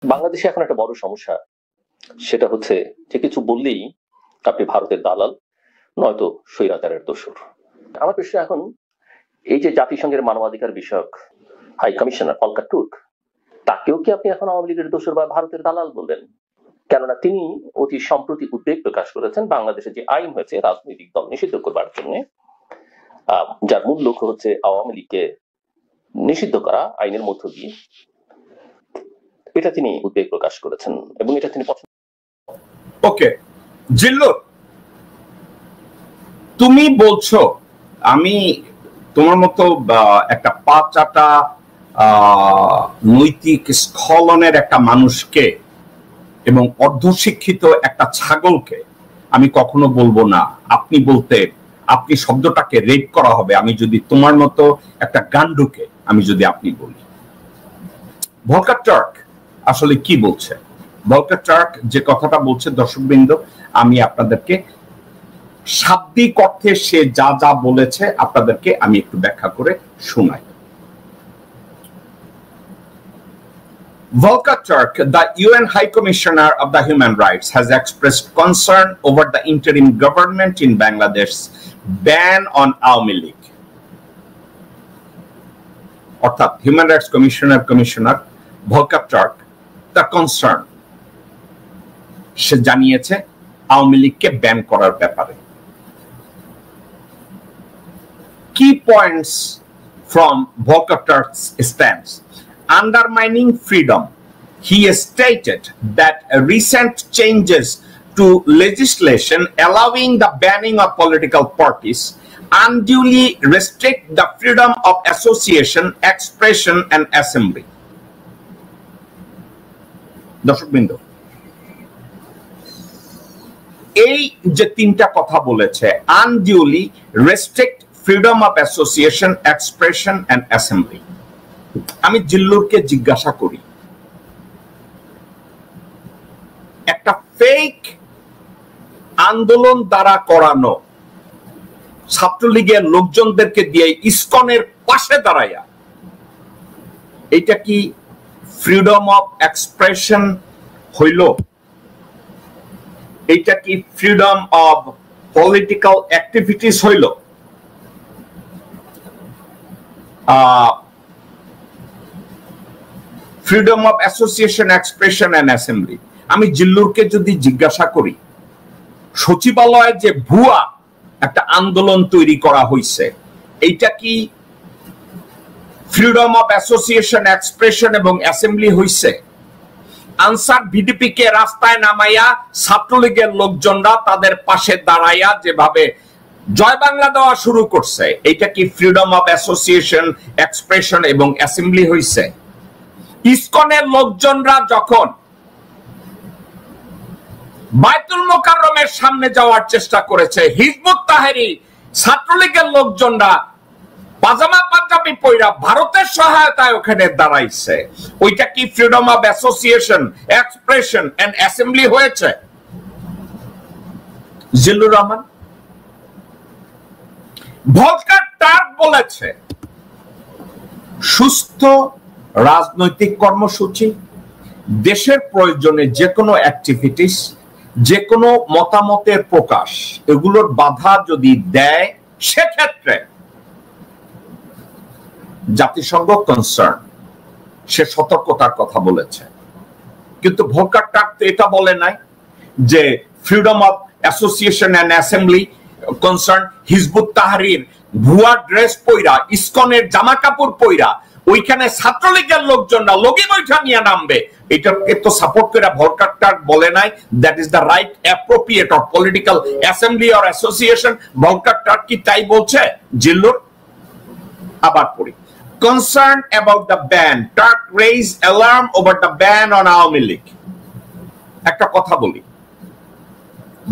বাংলাদেশে এখন একটা বড় সমস্যা, সেটা হচ্ছে যে কিছু বললেই আপনি ভারতের দালাল, নয়তো স্বৈরাচারের দোসর। আমার প্রশ্ন এখন, এই যে জাতিসংঘের মানবাধিকার বিষয়ক হাই কমিশনার ভলকার টুর্ক, তাকেও কি আপনি এখন আওয়ামী লীগের দোসর বা ভারতের দালাল বলবেন? কেননা তিনি অতি সম্প্রতি উদ্বেগ প্রকাশ করেছেন বাংলাদেশে যে আইন হয়েছে রাজনৈতিক দল নিষিদ্ধ করবার জন্য, যার মূল লক্ষ্য হচ্ছে আওয়ামী লীগকে নিষিদ্ধ করা আইনের মধ্য দিয়ে। এটা তিনি উদ্বেগ প্রকাশ করেছেন এবং এটা তিনি পছন্দ। ওকে জিল্লুর, তুমি বলছো আমি তোমার মতো একটা পাঁচাটা নৈতিক স্খলনের একটা মানুষকে এবং অর্ধশিক্ষিত একটা ছাগলকে আমি কখনো বলবো না আপনি বলতে, আপনি শব্দটাকে রেড করা হবে আমি যদি তোমার মতো একটা গান্ডুকে আমি যদি আপনি বলি। ভলকার টার্ক আসলে কি বলছে? ভলকার টার্ক যে কথাটা বলছে দর্শকবৃন্দ, আমি আপনাদেরকে শাব্দিক অর্থে সে যা যা বলেছে আপনাদেরকে আমি একটু ব্যাখ্যা করে শোনাই। Volker Turk, the UN High Commissioner of the Human Rights, has expressed concern over the interim government in Bangladesh's ban on Awami League. অর্থাৎ হিউম্যান রাইটস কমিশনার ভলকার টার্ক তার কনসার্ন সে জানিয়েছে আওয়ামী লীগকে ব্যান করার ব্যাপারে। Key points from Volker Turk's stance: undermining freedom. He stated that recent changes to legislation allowing the banning of political parties unduly restrict the freedom of association, expression, and assembly. দর্শকবৃন্দ, এই যে তিনটা কথা বলেছে, unduly restrict freedom of association, expression, and assembly, আমি জিল্লুরকে জিজ্ঞাসা করি, একটা ফেক আন্দোলন দ্বারা করানো ছাত্রলীগের লোকজনদেরকে দিয়ে ইসকনের পাশে দাঁড়ায়া এটা কি ফ্রিডম অফ এক্সপ্রেশন হইল? এটা কি ফ্রিডম অফ পলিটিক্যাল অ্যাক্টিভিটিস হইল? Freedom of association, expression and assembly. আমি জিল্লুরকে যদি জিজ্ঞাসা করি, সচিবালয়ে যে ভুয়া একটা আন্দোলন তৈরি করা হয়েছে, এইটা কি ফ্রিডম অফ অ্যাসোসিয়েশন, এক্সপ্রেশন এবং অ্যাসেম্বলি হয়েছে? আনসার ভিডিপি কে রাস্তায় নামাইয়া ছাত্রলীগের লোকজনরা তাদের পাশে দাঁড়াইয়া যেভাবে জয় বাংলা দেওয়া শুরু করছে, এটা কি ফ্রিডম অফ অ্যাসোসিয়েশন, এক্সপ্রেশন এবং অ্যাসেম্বলি হয়েছে? ইসকনের লোকজনরা যখন বাইতুল মোকাররমের সামনে যাওয়ার চেষ্টা করেছে, হিজবুত তাহরীর ছাত্রলীগের লোকজনরা পাজামা পাঞ্জাবি পয়রা ভারতের সহায়তায় ওখানে দাঁড়াইছে, ওইটা কি freedom of association, expression and assembly হয়েছে? জিল্লুর রহমান, ভলকার টার্ক বলেছে সুস্থ রাজনৈতিক কর্মসূচি, দেশের প্রয়োজনে যে কোনো অ্যাক্টিভিটিস, যে কোনো মতামতের প্রকাশ, এগুলোর বাধা যদি দেয় সেক্ষেত্রে জাতিসংঘ কনসার্ন, সে সতর্কতার কথা বলেছে। কিন্তু ভলকার টার্ক তো এটা বলে নাই যে freedom of association and assembly concern Hizbut Tahrir ভুয়া ড্রেস পইরা, ইসকনের জামা কাপড় পইরা ওইখানে ছাত্রলীগের লোকজনরা লগি বৈঠা নিয়ে নামবে, এটাকে তো সাপোর্ট করে ভলকার টার্ক বলে নাই that is the right appropriate of political assembly or association. Volker Turk কি তাই বলছে? জিল্লুর আবার পড়ি। Concerned about the ban, Turk raised alarm over the ban on Awami League. একটা কথা বলি,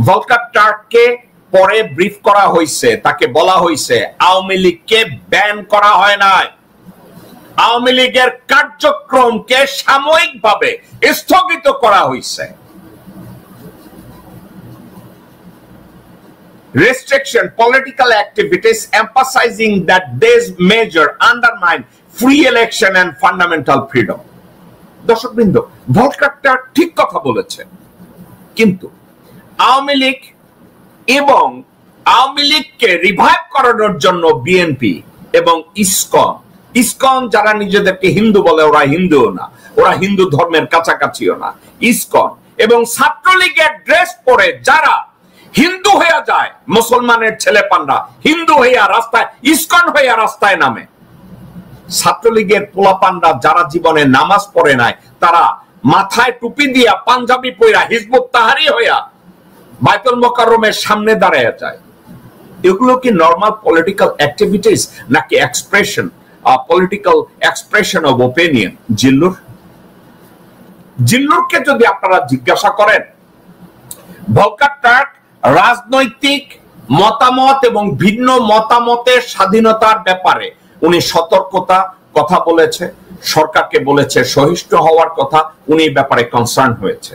ভলকার টার্ককে পরে ব্রিফ করা হয়েছে, তাকে বলা হয়েছে আওয়ামী লীগকে ব্যান করা হয় নাই, আওয়ামী লীগের কার্যক্রমকে সাময়িকভাবে স্থগিত করা হয়েছে। Restriction political activities, emphasizing that this measure undermine free election and fundamental freedom. দর্শকবৃন্দ, ভলকারটা ঠিক কথা বলেছে, কিন্তু আওয়ামী লীগ এবং আওয়ামী লীগকে রিভাইভ করানোর জন্য বিএনপি এবং ইসকন যারা নিজেদেরকে হিন্দু বলে, ওরা হিন্দুও না, ওরা হিন্দু ধর্মের কাছাকাছিও না, ইসকন এবং ছাত্রলীগের ড্রেস পরে যারা হিন্দু হয়ে যায়, মুসলমানের ছেলেপানরা হিন্দু হইয়া রাস্তায়, ইসকন হইয়া রাস্তায় নামে। ছাত্রলীগের পোলাপানরা যারা জীবনে নামাজ পড়ে নাই, তারা মাথায় টুপি দিয়া পাঞ্জাবি পইরা হিজবুত তাহারি হইয়া বাইতুল মোকাররমের সামনে দাঁড়ায় যায়। এগুলো কি নরমাল পলিটিক্যাল অ্যাক্টিভিটিস নাকি expression, political expression of opinion? জিল্লুরকে যদি আপনারা জিজ্ঞাসা করেন, ভলকার টার্ক রাজনৈতিক মতামত এবং ভিন্ন মতামতের স্বাধীনতার ব্যাপারে উনি সতর্কতা কথা বলেছে, সরকারকে বলেছে সহিষ্ণু হওয়ার কথা, উনি ব্যাপারে কনসার্ন হয়েছে।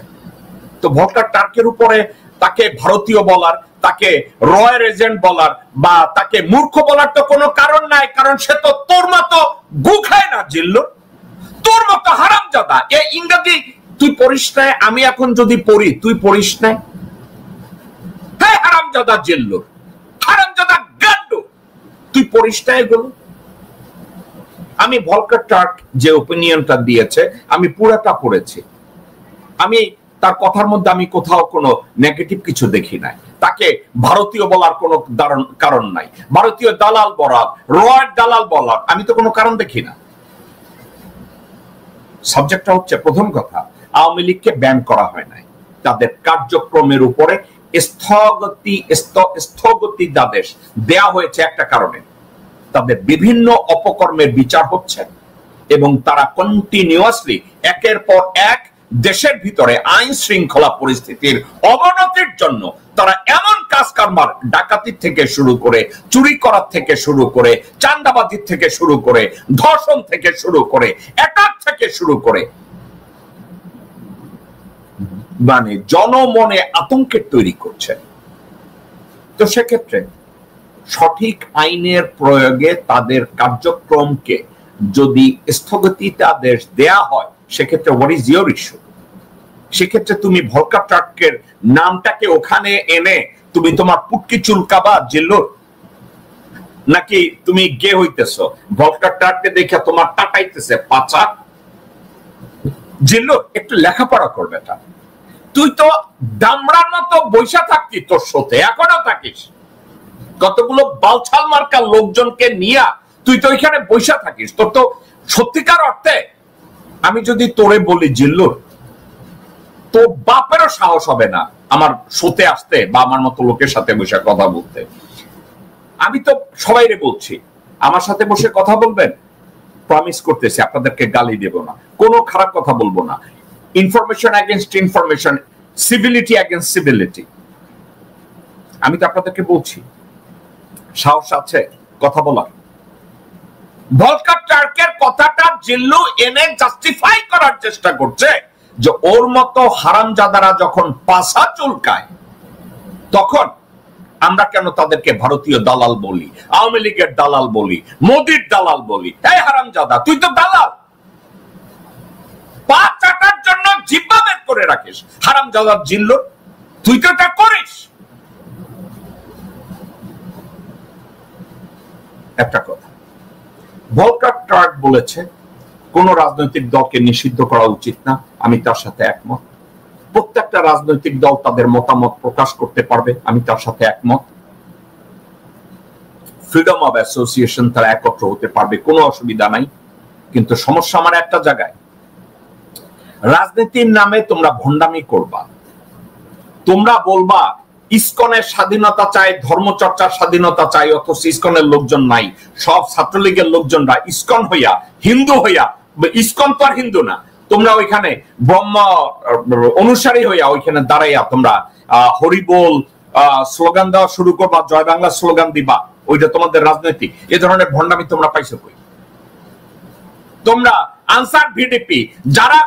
তো ভলকার টার্কের উপরে তাকে ভারতীয় বলার, তাকে রয়ের এজেন্ট বলার বা তাকে মূর্খ বলার তো কোনো কারণ নাই, কারণ সে তো তোর মতো গু খায় না জিল্লুর, তোর মতো হারামজাদা। এই ইংরেজি তুই পড়িস নাই, আমি এখন যদি পড়ি তুই পড়িস নাই? হ্যাঁ হারামজাদা জিল্লুর, হারামজাদা গান্ডু, তুই পড়িস না এগুলো? আমি ভলকার টার্ক যে ওপিনিয়নটা দিয়েছে আমি পুরাটা পড়েছি, আমি তার কথার মধ্যে আমি কোথাও কোনো নেগেটিভ কিছু দেখি নাই। তাকে ভারতীয় বলার কোনো কারণ নাই, ভারতীয় দালাল বলার, রয়ের দালাল বলার আমি তো কোনো কারণ দেখি না। সাবজেক্টটা হচ্ছে, প্রথম কথা, আওয়ামী লীগকে ব্যান করা হয় নাই, তাদের কার্যক্রমের উপরে স্থগিতাদেশ দেয়া হয়েছে একটা কারণে, তাদের বিভিন্ন অপকর্মের বিচার হচ্ছে এবং তারা কন্টিনিউয়াসলি একের পর এক দেশের ভিতরে আইন শৃঙ্খলা পরিস্থিতির অবনতির জন্য তারা এমন কাজ কারবার, ডাকাতি থেকে শুরু করে, চুরি করার থেকে শুরু করে, চাঁদাবাজির থেকে শুরু করে, ধর্ষণ থেকে শুরু করে, অ্যাটাক থেকে শুরু করে, মানে জনমনে আতঙ্কের তৈরি করছে। তো সেক্ষেত্রে সঠিক আইনের প্রয়োগে তাদের কার্যক্রমকে যদি স্থগিতাদেশ দেয়া হয়, সেক্ষেত্রে হোয়াট ইজ ইয়োর ইস্যু? সেক্ষেত্রে তুমি ভলকার টার্কের নামটাকে ওখানে এনে তুমি তোমার পুটকি চুলকাবা জিল্লুর, নাকি তুমি গে হইতেছ? ভলকার টার্ককে দেখে তোমার টাটাইতেছে পাচা? জিল্লুর একটু লেখাপড়া করবে, তা তুই তো দামড়ার মতো বৈশা থাকতি, তোর সাথে এখনো থাকিস, কতগুলো বালছাল মার্কার লোকজনকে নিয়ে তুই তো এখানে বৈশা থাকিস। তোর তো সত্যিকার অর্থে আমি যদি তোরে বলি জিল্লুর, তো বাপেরও সাহস হবে না আমার শোতে আসতে বা আমার মতো লোকের সাথে বসে কথা বলতে। আমি তো সবাইরে বলছি, আমার সাথে বসে কথা বলবেন, প্রমিস করতেছি আপনাদেরকে গালি দেব না, কোনো খারাপ কথা বলবো না, information against information, civility against civility. আমি তো আপনাদেরকে বলছি, সাহস আছে কথা বলার। ভলকার টার্কের কথাটা জিল্লু এনে জাস্টিফাই করার চেষ্টা করছে যে ওর মতো হারামজাদারা যখন পাছা চুলকায়, তখন আমরা কেন তাদেরকে ভারতীয় দালাল বলি, আওয়ামী লীগের দালাল বলি, মোদির দালাল বলি? এই হারামজাদা, তুই তো দালাল, পা চাটার জন্য জিহ্বা বের করে রাখিস, হারামজাদা জিল্লু, তুই তো এটা করিস। একটা কথা, ভলকার টার্ক বলেছে কোন রাজনৈতিক দলকে নিষিদ্ধ করা উচিত না, আমি তার সাথে একমত। প্রত্যেকটা রাজনৈতিক দল তাদের মতামত প্রকাশ করতে পারবে, আমি তার সাথে একমত। ফ্রিডম অফ অ্যাসোসিয়েশন, তারা একত্র হতে পারবে, কোনো অসুবিধা নাই। কিন্তু সমস্যা আমার একটা জায়গায়, রাজনীতির নামে তোমরা ভণ্ডামি করবা, তোমরা বলবা ইসকনের স্বাধীনতা চাই, ধর্মচর্চার স্বাধীনতা চাই, অথচ ইসকনের লোকজন নাই, সব ছাত্রলীগের লোকজনরা ইসকন হইয়া, হিন্দু হইয়া, ইসকন তো আর হিন্দু না, তোমরা ওইখানে ব্রহ্ম অনুসারী হইয়া ওইখানে দাঁড়াইয়া তোমরা হরিবোল স্লোগান দেওয়া শুরু করবা, জয় বাংলা স্লোগান দিবা, ওইটা তোমাদের রাজনীতি? এ ধরনের ভণ্ডামি তোমরা পাইছো কই? তোমরা আনসার ভিডিপি যারা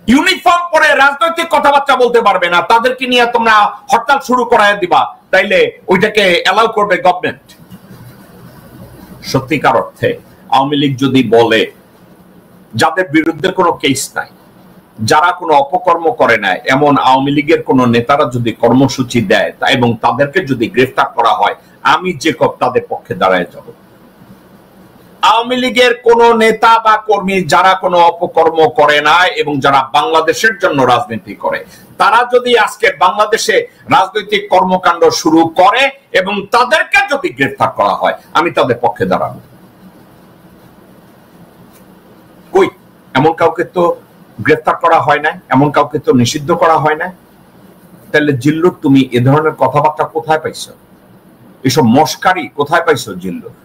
ইউনিফর্ম পরে রাজনৈতিক কথাবার্তা বলতে পারবে না, তাদেরকে নিয়ে তোমরা হরতাল শুরু করায় দিবা, তাইলে ওইটাকে অ্যালাউ করবে গভর্নমেন্ট? সত্যিকার অর্থে আওয়ামী লীগ যদি বলে যাদের বিরুদ্ধে কোনো কেস নাই, যারা কোনো অপকর্ম করে না এমন আওয়ামী লীগের কোন নেতারা যদি কর্মসূচি দেয় এবং তাদেরকে যদি গ্রেফতার করা হয়, আমি জেকব তাদের পক্ষে দাঁড়ায় যাব। আওয়ামী লীগের কোন নেতা বা কর্মী যারা কোনো অপকর্ম করে না এবং যারা বাংলাদেশের জন্য রাজনীতি করে, তারা যদি আজকে বাংলাদেশে রাজনৈতিক কর্মকাণ্ড শুরু করে এবং তাদেরকে যদি গ্রেফতার করা হয়, আমি তাদের পক্ষে দাঁড়াবো। কই এমন কাউকে তো গ্রেফতার করা হয় না, এমন কাউকে তো নিষিদ্ধ করা হয় না। তাহলে জিল্লুর তুমি এ ধরনের কথাবার্তা কোথায় পাইছো? এসব মস্কারি কোথায় পাইছো জিল্লুর?